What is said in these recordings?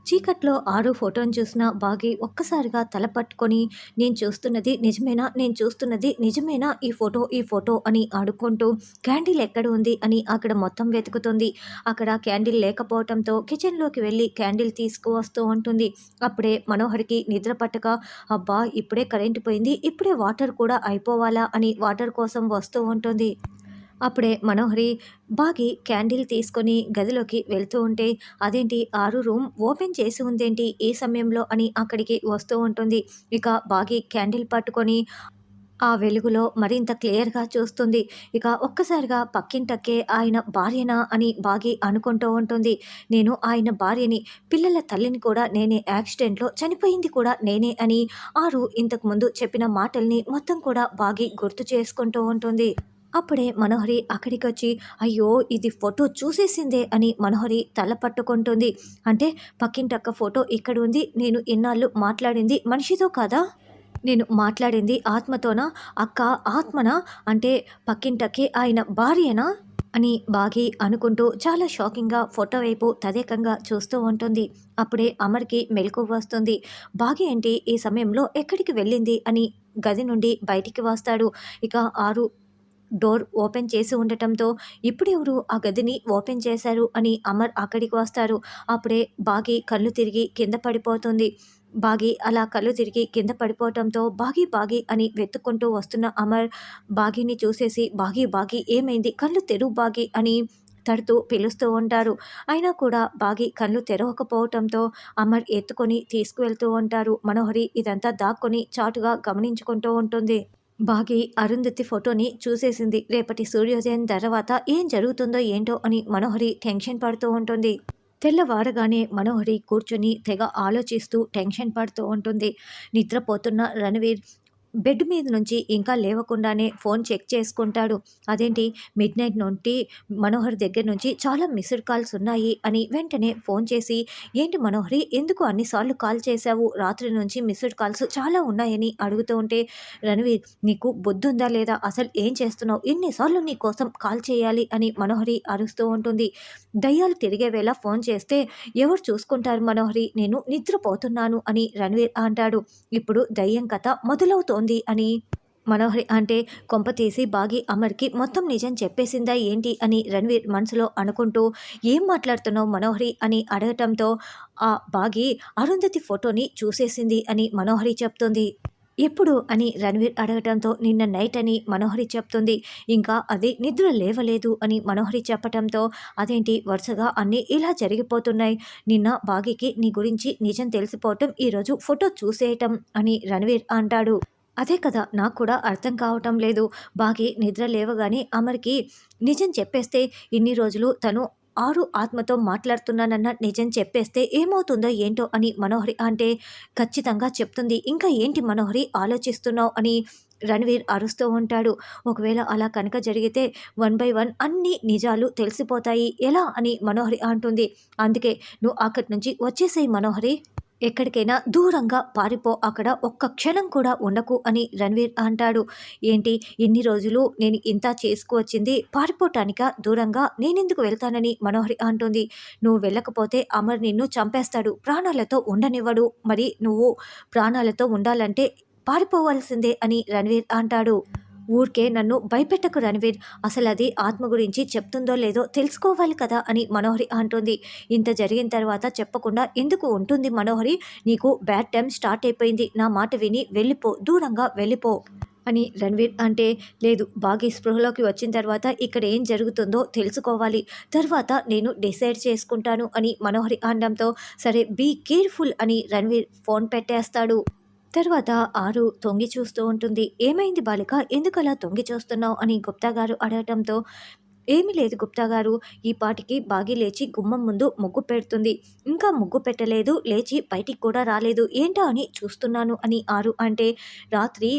చీకట్లో ఆరు ఫోటోని చూసిన బాగి ఒక్కసారిగా తల పట్టుకొని నేను చూస్తున్నది నిజమేనా? నేను చూస్తున్నది నిజమేనా? ఈ ఫోటో అని అడుక్కుంటూ క్యాండిల్ ఎక్కడ ఉంది అని అక్కడ మొత్తం వెతుకుతుంది. అక్కడ క్యాండిల్ లేకపోవటంతో కిచెన్‌లోకి వెళ్ళి క్యాండిల్ తీసుకువస్తూ ఉంటుంది. అప్పుడే మనోహర్‌కి నిద్ర పట్టక అబ్బా! ఇప్పుడే కరెంట్ పోయింది. ఇప్పుడే వాటర్ కూడా అయిపోవాలా అని వాటర్ కోసం వస్తూ ఉంటుంది. అప్పుడే మనోహరి బాగి క్యాండిల్ తీసుకొని గదిలోకి వెళ్తూ ఉంటే, అదేంటి ఆరు రూమ్ ఓపెన్ చేసి ఉందేంటి ఈ సమయంలో అని అక్కడికి వస్తూ ఉంటుంది. ఇక బాగి క్యాండిల్ పట్టుకొని ఆ వెలుగులో మరింత క్లియర్‌గా చూస్తుంది. ఇక ఒక్కసారిగా పక్కింటక్కే ఆయన భార్యనా అని బాగి అనుకుంటూ ఉంటుంది. నేను ఆయన భార్యని, పిల్లల తల్లిని కూడా నేనే, యాక్సిడెంట్‌లో చనిపోయింది కూడా నేనే అని ఆరు ఇంతకుముందు చెప్పిన మాటల్ని మొత్తం కూడా బాగి గుర్తు చేసుకుంటూ ఉంటుంది. అప్పుడే మనోహరి అక్కడికొచ్చి, అయ్యో! ఇది ఫోటో చూసేసిందే అని మనోహరి తల పట్టుకుంటుంది. అంటే పక్కింటక్క ఫోటో ఇక్కడుంది. నేను ఇన్నాళ్ళు మాట్లాడింది మనిషితో కాదా? నేను మాట్లాడింది ఆత్మతోనా? అక్క ఆత్మనా? అంటే పక్కింటక్కే ఆయన భార్యనా? అని బాగి అనుకుంటూ చాలా షాకింగ్‌గా ఫోటో వైపు తదేకంగా చూస్తూ ఉంటుంది. అప్పుడే అమర్‌కి మెలకువ వస్తుంది. బాగి ఏంటి ఈ సమయంలో ఎక్కడికి వెళ్ళింది అని గది నుండి బయటికి వస్తాడు. ఇక ఆరు డోర్ ఓపెన్ చేసి ఉండటంతో ఇప్పుడెవరు ఆ గదిని ఓపెన్ చేశారు అని అమర్ అక్కడికి వస్తారు. అప్పుడే బాగి కళ్ళు తిరిగి కింద పడిపోతుంది. బాగి అలా కళ్ళు తిరిగి కింద పడిపోవటంతో బాగి బాగి అని వెతుక్కుంటూ వస్తున్న అమర్ బాగిని చూసేసి బాగి బాగి ఏమైంది? కళ్ళు తెరువు బాగి అని తడుతూ పిలుస్తూ ఉంటారు. అయినా కూడా బాగి కళ్ళు తెరవకపోవటంతో అమర్ ఎత్తుకొని తీసుకువెళ్తూ ఉంటారు. మనోహరి ఇదంతా దాక్కొని చాటుగా గమనించుకుంటూ ఉంటుంది. బాగి అరుంధతి ఫోటోని చూసేసింది. రేపటి సూర్యోదయం తర్వాత ఏం జరుగుతుందో ఏంటో అని మనోహరి టెన్షన్ పడుతూ ఉంటుంది. తెల్లవారగానే మనోహరి కూర్చొని తెగ ఆలోచిస్తూ టెన్షన్ పడుతూ ఉంటుంది. నిద్రపోతున్న రణవీర్ బెడ్ మీద నుంచి ఇంకా లేవకుండానే ఫోన్ చెక్ చేసుకుంటాడు. అదేంటి మిడ్‌నైట్ నుండి మనోహర్ దగ్గర నుంచి చాలా మిస్డ్ కాల్స్ ఉన్నాయి అని వెంటనే ఫోన్ చేసి, ఏంటి మనోహరి ఎందుకు అన్ని సార్లు కాల్ చేశావు? రాత్రి నుంచి మిస్డ్ కాల్స్ చాలా ఉన్నాయని అడుగుతూ ఉంటే, రణవీర్ నీకు బుద్ధుందా లేదా? అసలు ఏం చేస్తున్నావు? ఎన్ని సార్లు నీ కోసం కాల్ చేయాలి అని మనోహరి అరుస్తూ ఉంటుంది. దయ్యాలు తిరిగే వేళ ఫోన్ చేస్తే ఎవరు చూసుకుంటారు మనోహరి? నేను నిద్రపోతున్నాను అని రణవీర్ అంటాడు. ఇప్పుడు దయ్యం కథ మొదలవుతోంది అని మనోహరి అంటే, కొంపతీసి బాగి అమర్‌కి మొత్తం నిజం చెప్పేసిందా ఏంటి అని రణవీర్ మనసులో అనుకుంటూ, ఏం మాట్లాడుతున్నావు మనోహరి అని అడగటంతో, ఆ బాగి అరుంధతి ఫోటోని చూసేసింది అని మనోహరి చెప్తుంది. ఎప్పుడు అని రణవీర్ అడగటంతో నిన్న నైట్ అని మనోహరి చెప్తుంది. ఇంకా అది నిద్ర లేవలేదు అని మనోహరి చెప్పటంతో, అదేంటి వరుసగా అన్నీ ఇలా జరిగిపోతున్నాయి. నిన్న బాగీకి నీ గురించి నిజం తెలిసిపోవటం, ఈరోజు ఫోటో చూసేయటం అని రణవీర్ అంటాడు. అదే కదా నాకు కూడా అర్థం కావటం లేదు. బాగి నిద్ర లేవగానే అమర్‌కి నిజం చెప్పేస్తే ఇన్ని రోజులు తను ఆరు ఆత్మతో మాట్లాడుతున్నానన్న నిజం చెప్పేస్తే ఏమవుతుందో ఏంటో అని మనోహరి అంటే, ఖచ్చితంగా చెప్తుంది. ఇంకా ఏంటి మనోహరి ఆలోచిస్తున్నావు అని రణవీర్ అరుస్తూ ఉంటాడు. ఒకవేళ అలా కనుక జరిగితే వన్ బై వన్ అన్ని నిజాలు తెలిసిపోతాయి. ఎలా అని మనోహరి అంటుంది. అందుకే నువ్వు అక్కడి నుంచి వచ్చేసేయి మనోహరి. ఎక్కడికైనా దూరంగా పారిపో, అక్కడ ఒక్క క్షణం కూడా ఉండకు అని రణవీర్ అంటాడు. ఏంటి ఇన్ని రోజులు నేను ఇంత చేసుకువచ్చింది పారిపోవటానికా? దూరంగా నేనెందుకు వెళ్తానని మనోహరి అంటుంది. నువ్వు వెళ్ళకపోతే అమర్ నిన్ను చంపేస్తాడు, ప్రాణాలతో ఉండనివ్వడు. మరి నువ్వు ప్రాణాలతో ఉండాలంటే పారిపోవాల్సిందే అని రణవీర్ అంటాడు. ఊరికే నన్ను భయపెట్టకు రణవీర్, అసలది ఆత్మ గురించి చెప్తుందో లేదో తెలుసుకోవాలి కదా అని మనోహరి అంటుంది. ఇంత జరిగిన తర్వాత చెప్పకుండా ఎందుకు ఉంటుంది మనోహరి? నీకు బ్యాడ్ టైం స్టార్ట్ అయిపోయింది. నా మాట విని వెళ్ళిపో, దూరంగా వెళ్ళిపో అని రణవీర్ అంటే, లేదు బాగా స్పృహలోకి వచ్చిన తర్వాత ఇక్కడ ఏం జరుగుతుందో తెలుసుకోవాలి. తర్వాత నేను డిసైడ్ చేసుకుంటాను అని మనోహరి అనడంతో, సరే బీ కేర్‌ఫుల్ అని రణవీర్ ఫోన్ పెట్టేస్తాడు. తర్వాత ఆరు తొంగి చూస్తూ ఉంటుంది. ఏమైంది బాలిక? ఎందుకలా తొంగి చూస్తున్నావు అని గుప్తా గారు అడగటంతో, ఏమీ లేదు గుప్తా గారు, ఈ పాటికి బాగి లేచి గుమ్మం ముందు ముగ్గు పెడుతుంది. ఇంకా ముగ్గు పెట్టలేదు, లేచి బయటికి కూడా రాలేదు. ఏంటా అని చూస్తున్నాను అని ఆరు అంటే, రాత్రి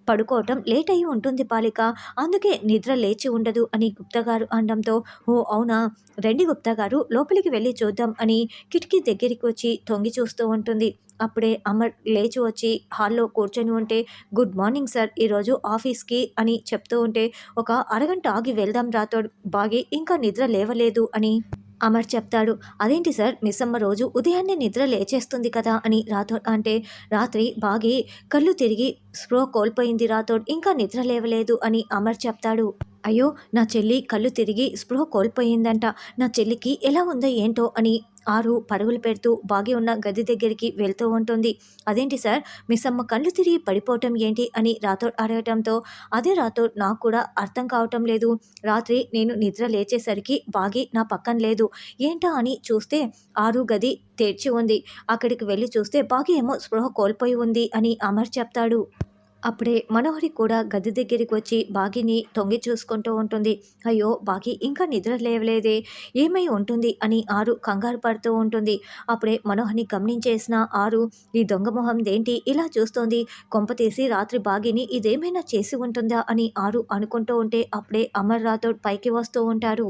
పడుకోవటం లేట్ అయ్యి ఉంటుంది బాలిక, అందుకే నిద్ర లేచి ఉండదు అని గుప్తా గారు అనడంతో, ఓ అవునా, రండి గుప్తా గారు లోపలికి వెళ్ళి చూద్దాం అని కిటికీ దగ్గరికి వచ్చి తొంగి చూస్తూ ఉంటుంది. అప్పుడే అమర్ లేచి వచ్చి హాల్లో కూర్చొని ఉంటే, గుడ్ మార్నింగ్ సార్, ఈరోజు ఆఫీస్కి అని చెప్తూ ఉంటే, ఒక అరగంట ఆగి వెళ్దాం రాతోడు, బాగి ఇంకా నిద్ర లేవలేదు అని అమర్ చెప్తాడు. "అదేంటి సార్ మిస్సమ్మ రోజు ఉదయాన్నే నిద్ర లేచేస్తుంది కదా" అని రాథోడ్ అంటే, "రాత్రి బాగి కళ్ళు తిరిగి స్పృహ కోల్పోయింది రాథోడ్. ఇంకా నిద్ర లేవలేదు" అని అమర్ చెప్తాడు. "అయ్యో! నా చెల్లి కళ్ళు తిరిగి స్పృహ కోల్పోయిందంట. నా చెల్లికి ఎలా ఉందో ఏంటో" అని ఆరు పరుగులు పెడుతూ బాగి ఉన్న గది దగ్గరికి వెళ్తూ ఉంటుంది. "అదేంటి సార్ మిస్సమ్మ కళ్ళు తిరిగి పడిపోవటం ఏంటి" అని రాథోడ్ అడగటంతో, "అదే రాథోడ్ నాకు కూడా అర్థం కావటం లేదు. రాత్రి నేను నిద్ర లేచేసరికి బాగి నా పక్కన లేదు. ఏంటా అని చూస్తే ఆరు గది తెరిచి ఉంది. అక్కడికి వెళ్లి చూస్తే బాగి ఏమో స్పృహ కోల్పోయి ఉంది" అని అమర్ చెప్తాడు. అప్పుడే మనోహరి కూడా గది దగ్గరికి వచ్చి బాగిని తొంగి చూసుకుంటూ ఉంటుంది. "అయ్యో! బాగి ఇంకా నిద్ర లేవలేదే, ఏమై ఉంటుంది" అని ఆరు కంగారు పడుతూ ఉంటుంది. అప్పుడే మనోహరిని గమనించేసిన ఆరు, "ఈ దొంగ మొహందేంటి ఇలా చూస్తోంది? కొంపతీసి రాత్రి బాగిని ఇదేమైనా చేసి ఉంటుందా" అని ఆరు అనుకుంటూ ఉంటే అప్పుడే అమర్ రాథోడ్ పైకి వస్తూ ఉంటారు.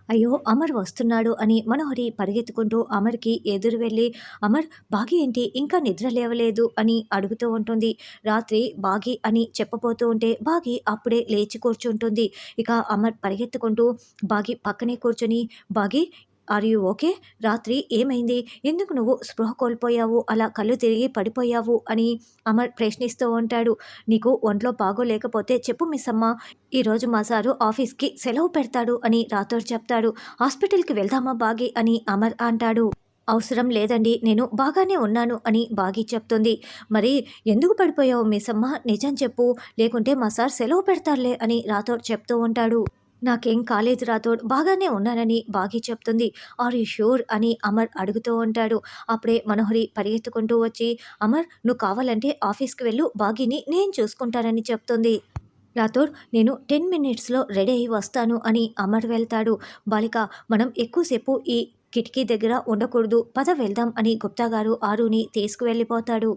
"అయ్యో! అమర్ వస్తున్నాడు" అని మనోహరి పరిగెత్తుకుంటూ అమర్‌కి ఎదురు వెళ్ళి, "అమర్, బాగి ఏంటి ఇంకా నిద్ర లేవలేదు" అని అడుగుతూ ఉంటుంది. రాత్రి బాగి అని చెప్పబోతూ ఉంటే బాగి అప్పుడే లేచి కూర్చుంటుంది. ఇక అమర్ పరిగెత్తుకుంటూ బాగి పక్కనే కూర్చొని, "బాగి, ఆర్ యూ ఓకే? రాత్రి ఏమైంది? ఎందుకు నువ్వు స్పృహ కోల్పోయావు? అలా కళ్ళు తిరిగి పడిపోయావు" అని అమర్ ప్రశ్నిస్తూ ఉంటాడు. "నీకు ఒంట్లో బాగోలేకపోతే చెప్పు మిస్సమ్మ. ఈరోజు మా సారు ఆఫీస్‌కి సెలవు పెడతాడు" అని రాథోడ్ చెప్తాడు. "హాస్పిటల్‌కి వెళ్దామా బాగి" అని అమర్ అంటాడు. "అవసరం లేదండి. నేను బాగానే ఉన్నాను" అని బాగి చెప్తుంది. "మరి ఎందుకు పడిపోయావు మిస్సమ్మ? నిజం చెప్పు. లేకుంటే మా సార్ సెలవు పెడతారులే" అని రాథోడ్ చెప్తూ ఉంటాడు. "నాకేం కాలేదు రాథోడ్. బాగానే ఉన్నానని" బాగి చెప్తుంది. "ఆర్ యూ ష్యూర్" అని అమర్ అడుగుతూ ఉంటాడు. అప్పుడే మనోహరి పరిగెత్తుకుంటూ వచ్చి, "అమర్, నువ్వు కావాలంటే ఆఫీస్‌కి వెళ్ళు. బాగిని నేను చూసుకుంటానని" చెప్తుంది. రాథోడ్, "నేను 10 మినిట్స్‌లో రెడీ అయ్యి వస్తాను" అని అమర్ వెళ్తాడు. "బాలిక, మనం ఎక్కువసేపు ఈ కిటికీ దగ్గర ఉండకూడదు. పద వెళ్దాం" అని గుప్తా గారు ఆరుని తీసుకువెళ్ళిపోతాడు.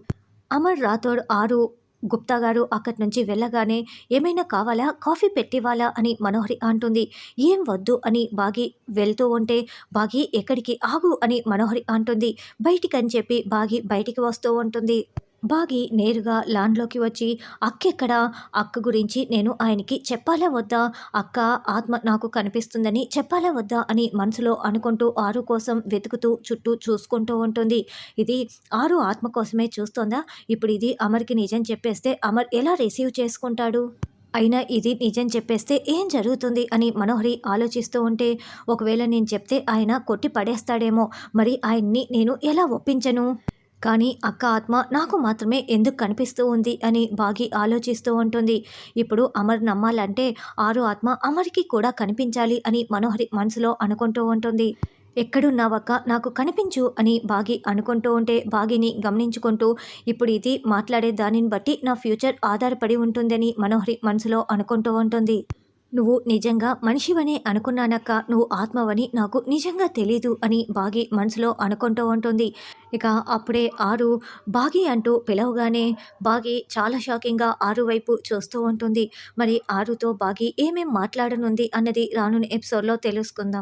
అమర్, రాథోడ్, ఆరు, గుప్తా గారు అక్కడి నుంచి వెళ్ళగానే, "ఏమైనా కావాలా? కాఫీ పెట్టివ్వాలా?" అని మనోహరి అంటుంది. "ఏం వద్దు" అని బాగి వెళ్తూ ఉంటే, "బాగి ఎక్కడికి? ఆగు" అని మనోహరి అంటుంది. "బయటికని" చెప్పి బాగి బయటికి వస్తూ ఉంటుంది. బాగి నేరుగా లాన్‌లోకి వచ్చి, "అక్కెక్కడా? అక్క గురించి నేను ఆయనకి చెప్పాలా వద్దా? అక్క ఆత్మ నాకు కనిపిస్తుందని చెప్పాలా వద్దా" అని మనసులో అనుకుంటూ ఆరు కోసం వెతుకుతూ చుట్టూ చూసుకుంటూ ఉంటుంది. ఇది ఆరు ఆత్మ కోసమే చూస్తోందా? ఇప్పుడు ఇది అమర్‌కి నిజం చెప్పేస్తే అమర్ ఎలా రిసీవ్ చేసుకుంటాడు? అయినా ఇది నిజం చెప్పేస్తే ఏం జరుగుతుంది అని మనోహరి ఆలోచిస్తూ ఉంటే, ఒకవేళ నేను చెప్తే ఆయన కొట్టి పడేస్తాడేమో! మరి ఆయన్ని నేను ఎలా ఒప్పించను? కానీ అక్క ఆత్మ నాకు మాత్రమే ఎందుకు కనిపిస్తూ ఉంది అని బాగి ఆలోచిస్తూ ఉంటుంది. ఇప్పుడు అమర్ నమ్మాలంటే ఆరు ఆత్మ అమర్‌కి కూడా కనిపించాలి అని మనోహరి మనసులో అనుకుంటూ ఉంటుంది. "ఎక్కడున్నావక్క? నాకు కనిపించు" అని బాగి అనుకుంటూ ఉంటే బాగిని గమనించుకుంటూ, ఇప్పుడు ఇది మాట్లాడే దానిని బట్టి నా ఫ్యూచర్ ఆధారపడి ఉంటుందని మనోహరి మనసులో అనుకుంటూ ఉంటుంది. "నువ్వు నిజంగా మనిషివనే అనుకున్నానక్క. నువ్వు ఆత్మవని నాకు నిజంగా తెలీదు" అని బాగి మనసులో అనుకుంటూ ఉంటుంది. ఇక అప్పుడే ఆరు బాగి అంటూ పిలవగానే బాగి చాలా షాకింగ్‌గా ఆరు వైపు చూస్తూ ఉంటుంది. మరి ఆరుతో బాగి ఏమేం మాట్లాడనుంది అన్నది రానున్న ఎపిసోడ్‌లో తెలుసుకుందాం.